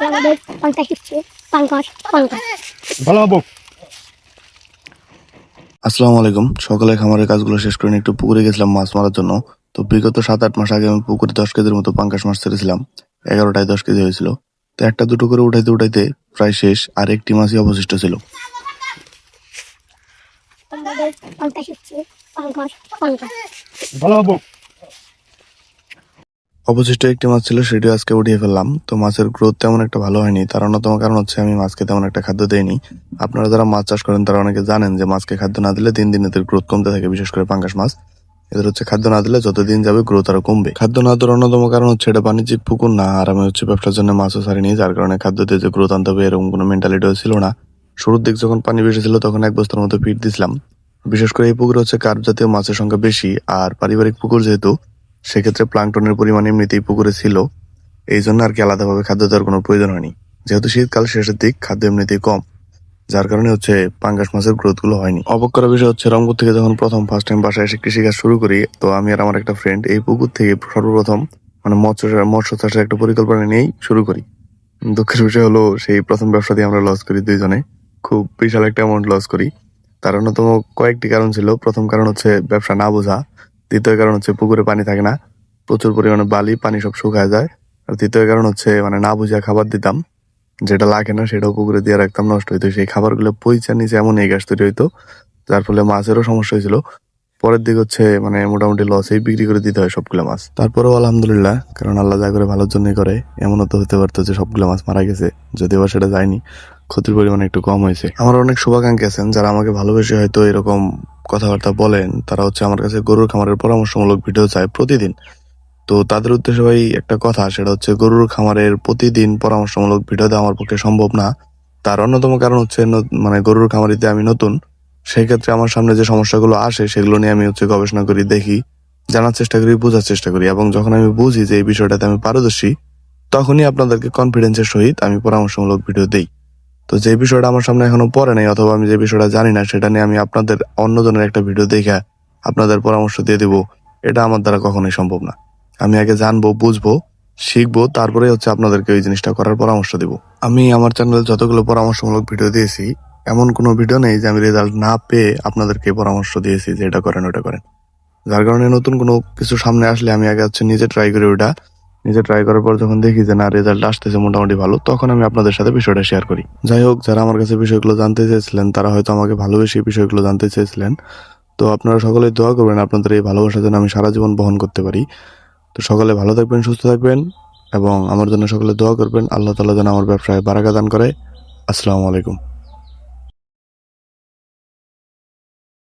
আমাদের পঞ্চাশ হচ্ছে পঞ্চাশ পঞ্চাশ ভালো হবো। আসসালামু আলাইকুম। সকালে খামারের কাজগুলো শেষ করে একটু পুকুরে গেছিলাম মাছ মারার জন্য। তো বিগত 7-8 মাস আগে আমি পুকুরে 10 কেজির মতো পাঙ্গাস মাছ ছেড়েছিলাম। 11টায় 10 কেজি হয়েছিল। তো একটা দুটো করে উঠাইতে উঠাইতে প্রায় শেষ, আর একটি মাছই অবশিষ্ট ছিল। আমাদের পঞ্চাশ হচ্ছে পঞ্চাশ পঞ্চাশ ভালো হবো। অবশিষ্ট একটি মাছ ছিল, সেটিও আজকে উঠিয়ে ফেললাম। তো মাছের গ্রোথ তেমন একটা ভালো হয়নি, তার অন্যতম কারণ হচ্ছে আমি মাছকে তেমন একটা খাদ্য দেইনি। আপনারা যারা মাছ চাষ করেন তারা অনেকে জানেন যে মাছকে খাদ্য না দিলে দিন দিন এদের গ্রোথ কমতে থাকে, বিশেষ করে পাঙ্গাস মাছ। এদের হচ্ছে খাদ্য না দিলে যতদিন যাবে গ্রোথ আরো কমবে। খাদ্য না দেওয়ার অন্যতম কারণ হচ্ছে এটা বাণিজ্যিক পুকুর না, আর আমি হচ্ছে ব্যবসার জন্য মাছও ছাড়িনি, যার কারণে খাদ্য দিয়ে যে গ্রোথ আনতে হবে এরকম কোনো মেন্টালিটিও ছিল না। শুরুর দিক যখন পানি বেশি ছিল তখন 1 বস্তার মতো ফিড দিছিলাম। বিশেষ করে এই পুকুরে হচ্ছে কার্প জাতীয় মাছের সংখ্যা বেশি, আর পারিবারিক পুকুর যেহেতু, সেক্ষেত্রে প্লাঙ্কটনের পরিমাণ এমনিতেই পুকুরে ছিল। এই জন্য আর কি আলাদাভাবে খাদ্য দেওয়ার কোনো প্রয়োজন হয়নি। যেহেতু শীতকাল শেষের দিক, খাদ্য এমনিতেই কম, যার কারণে হচ্ছে পাঙ্গাস মাছের গ্রোথ গুলো হয়নি। অবাক করার বিষয় হচ্ছে রংপুর থেকে যখন প্রথম ফার্স্ট টাইম বাসায় এসে কৃষিকাজ শুরু করি, তো আমি আর আমার একটা ফ্রেন্ড এই পুকুর থেকে সর্বপ্রথম মানে মৎস্য চাষের একটা পরিকল্পনা নিয়েই শুরু করি। দুঃখের বিষয় হলো সেই প্রথম ব্যবসা দিয়ে আমরা লস করি দুইজনে, খুব বিশাল একটা অ্যামাউন্ট লস করি। তার অন্যতম কয়েকটি কারণ ছিল। প্রথম কারণ হচ্ছে ব্যবসা না বোঝা। দ্বিতীয় কারণ হচ্ছে পুকুরে পানি থাকে না, প্রচুর পরিমাণে বালি, পানি সব শুকায় যায়। আর তৃতীয় কারণ হচ্ছে মানে না বুঝিয়া খাবার দিতাম, যেটা লাগে না সেটাও পুকুরে দিয়ে রাখতাম, নষ্ট হইতো। সেই খাবারগুলো পইচা নিচে এমন এই গ্যাস তৈরি হইতো, যার ফলে মাছেরও সমস্যা হয়েছিল। পরের দিক হচ্ছে মানে মোটামুটি লসেই বিক্রি করে দিতে হয় সবগুলো মাছ। তারপরেও আলহামদুলিল্লাহ, কারণ আল্লাহ যা করে ভালোর জন্যই করে। এমনও তো হতে পারতো যে সবগুলো মাছ মারা গেছে, যদিও বা সেটা যায়নি, ক্ষতির পরিমাণ একটু কম হয়েছে। আমার অনেক শুভাকাঙ্ক্ষী আছেন যারা আমাকে ভালোবেসে হয়তো এরকম কথাবার্তা বলেন, তারা হচ্ছে আমার কাছে গরুর খামারের পরামর্শমূলক ভিডিও চায় প্রতিদিন। তো তাদের উদ্দেশ্যে ভাই একটা কথা, সেটা হচ্ছে গরুর খামারের প্রতিদিন পরামর্শমূলক ভিডিও দেওয়া আমার পক্ষে সম্ভব না। তার অন্যতম কারণ হচ্ছে মানে গরুর খামারিতে আমি নতুন, সেই ক্ষেত্রে আমার সামনে যে সমস্যাগুলো আসে সেগুলো নিয়ে আমি হচ্ছে গবেষণা করি, দেখি, জানার চেষ্টা করি, বোঝার চেষ্টা করি, এবং যখন আমি বুঝি যে এই বিষয়টাতে আমি পারদর্শী, তখনই আপনাদেরকে কনফিডেন্সের সহিত আমি পরামর্শমূলক ভিডিও দেই। তো যে বিষয়টা আমার সামনে এখনো পড়ে নাই, অথবা আমি যে বিষয়টা জানি না, সেটা নিয়ে আমি আপনাদের অন্যজনের একটা ভিডিও দেখে আপনাদের পরামর্শ দিয়ে দিব, এটা আমার দ্বারা কখনোই সম্ভব না। আমি আগে জানবো, বুঝবো, শিখবো, তারপরে হচ্ছে আপনাদেরকে ওই জিনিসটা করার পরামর্শ দিব। আমি আমার চ্যানেলে যতগুলো পরামর্শমূলক ভিডিও দিয়েছি, এমন কোনো ভিডিও নেই যে আমি রেজাল্ট না পেয়ে আপনাদেরকে পরামর্শ দিয়েছি যে এটা করেন ওটা করেন। যার কারণে নতুন কোনো কিছু সামনে আসলে আমি আগে হচ্ছে নিজে ট্রাই করি ওটা। নিজে ট্রাই করার পর যখন দেখি যে না, রেজাল্ট আসতেছে মোটামুটি ভালো, তখন আমি আপনাদের সাথে বিষয়টা শেয়ার করি। যাই হোক, যারা আমার কাছে বিষয়গুলো জানতে চেয়েছিলেন তারা হয়তো আমাকে ভালোবেসে বিষয়গুলো জানতে চেয়েছিলেন। তো আপনারা সকলেই দোয়া করবেন আপনাদের এই ভালোবাসা যেন আমি সারা জীবন বহন করতে পারি। তো সকলে ভালো থাকবেন, সুস্থ থাকবেন, এবং আমার জন্য সকলে দোয়া করবেন। আল্লাহ তাআলা যেন আমার ব্যবসায় বারাকা দান করে। আসসালামু আলাইকুম।